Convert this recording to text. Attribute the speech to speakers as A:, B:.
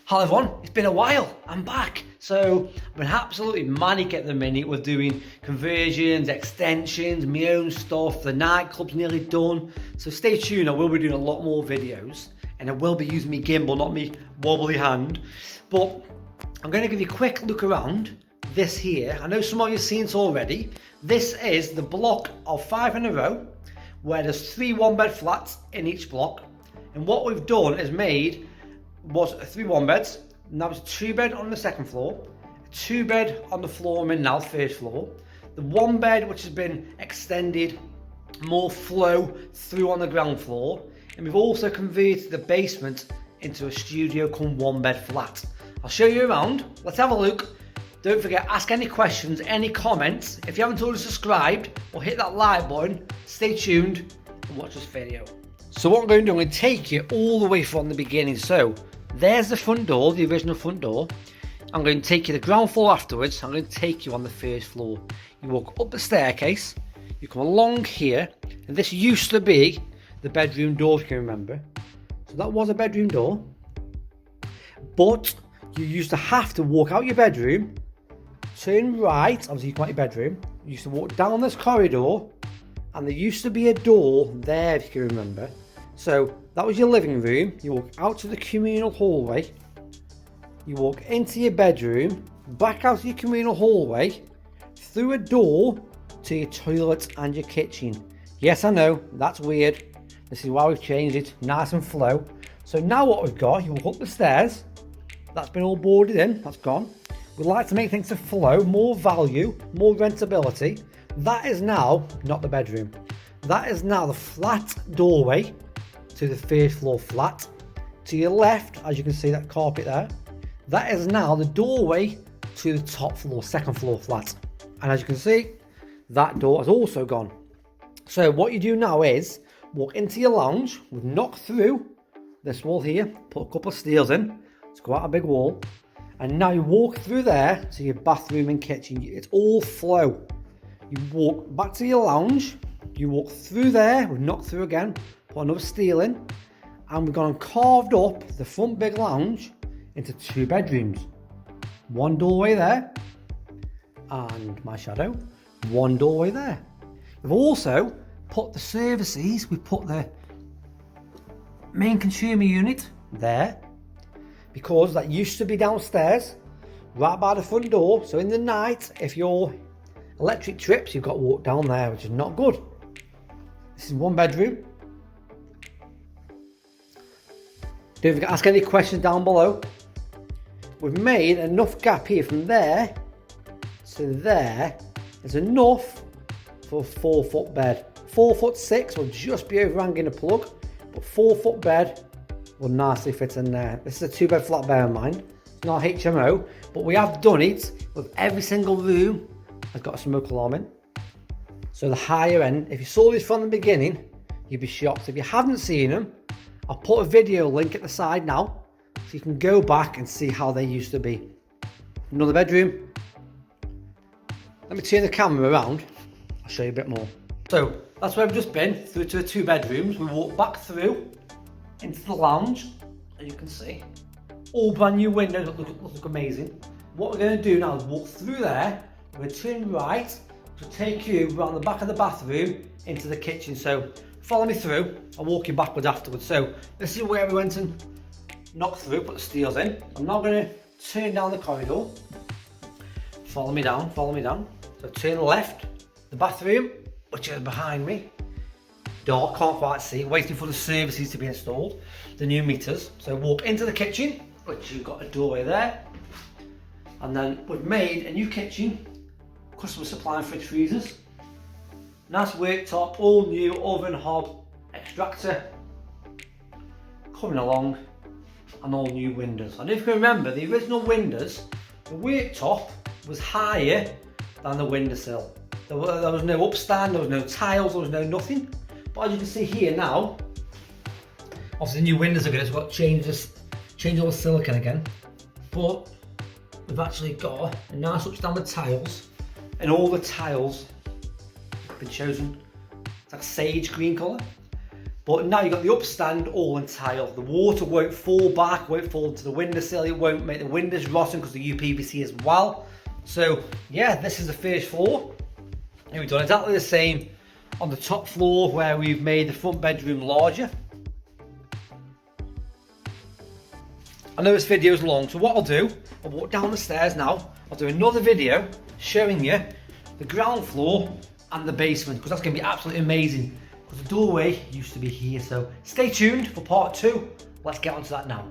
A: Hello everyone, it's been a while, I'm back. So I've been absolutely manic at the minute. We're doing conversions, extensions, my own stuff, the nightclub's nearly done. So stay tuned, I will be doing a lot more videos and I will be using my gimbal, not my wobbly hand. But I'm going to give you a quick look around this here. I know some of you have seen it already. This is the block of 5 in a row where there's 3 one-bed flats in each block. And what we've done is made was 3 one-beds, and that was a 2-bed on the second floor, a 2-bed on the floor I'm in now, first floor, the 1-bed which has been extended, more flow through on the ground floor, and we've also converted the basement into a studio come 1-bed flat. I'll show you around, let's have a look. Don't forget, ask any questions, any comments. If you haven't already subscribed or hit that like button, stay tuned and watch this video. So what I'm going to do, I'm going to take you all the way from the beginning. So there's the front door, the original front door. I'm going to take you to the ground floor afterwards. I'm going to take you on the first floor. You walk up the staircase, you come along here, and this used to be the bedroom door, if you can remember. So that was a bedroom door, but you used to have to walk out your bedroom, turn right, obviously you come out your bedroom, you used to walk down this corridor, and there used to be a door there, if you can remember. So that was your living room. You walk out to the communal hallway, you walk into your bedroom, back out to your communal hallway, through a door to your toilet and your kitchen. Yes, I know, that's weird. This is why we've changed it, nice and flow. So now what we've got, you walk up the stairs, that's been all boarded in, that's gone. We like to make things to flow, more value, more rentability. That is now not the bedroom. That is now the flat doorway to the first floor flat. To your left, as you can see that carpet there, that is now the doorway to the top floor, second floor flat. And as you can see, that door has also gone. So what you do now is walk into your lounge, we've knocked through this wall here, put a couple of steels in, it's quite a big wall, and now you walk through there to your bathroom and kitchen. It's all flow. You walk back to your lounge, you walk through there, we've knocked through again, put another steel in, and we've gone and carved up the front big lounge into 2 bedrooms. 1 doorway there, and my shadow, 1 doorway there. We've also put the services, we put the main consumer unit there, because that used to be downstairs, right by the front door, so in the night, if you're electric trips, you've got to walk down there, which is not good. This is 1 bedroom. Don't forget to ask any questions down below. We've made enough gap here from there to there. There's enough for a 4-foot bed. 4'6" will just be overhanging a plug, but 4-foot bed will nicely fit in there. This is a 2-bed flat, bear in mind. It's not HMO, but we have done it with every single room has got a smoke alarm in. So the higher end, if you saw this from the beginning, you'd be shocked. If you haven't seen them, I'll put a video link at the side now, so you can go back and see how they used to be. Another bedroom. Let me turn the camera around, I'll show you a bit more. So that's where we've just been, through to the 2 bedrooms. We walk back through into the lounge, as you can see. All brand new windows, look amazing. What we're going to do now is walk through there. We're going to turn right to take you around the back of the bathroom into the kitchen. So follow me through, I'll walk you backwards afterwards. So this is where we went and knocked through, put the steels in. I'm now going to turn down the corridor. Follow me down, follow me down. So turn left, the bathroom, which is behind me. Dark, can't quite see, waiting for the services to be installed, the new meters. So walk into the kitchen, which you've got a doorway there. And then we've made a new kitchen, customer supply fridge freezers. Nice worktop, all new oven, hob, extractor. Coming along, and all new windows. And if you can remember, the original windows, the worktop was higher than the windowsill. There was no upstand, there was no tiles, there was no nothing. But as you can see here now, obviously the new windows are good, so we've got to change all the silicone again. But we've actually got a nice upstanding tiles, and all the tiles have been chosen. It's like sage green colour. But now you've got the upstand all in tile. The water won't fall back, won't fall into the windowsill, it won't make the windows rotten because the UPVC as well. So yeah, this is the first floor. And we've done exactly the same on the top floor where we've made the front bedroom larger. I know this video is long, so what I'll do, I'll walk down the stairs now. I'll do another video showing you the ground floor and the basement, because that's going to be absolutely amazing. Because the doorway used to be here, so stay tuned for part 2. Let's get onto that now.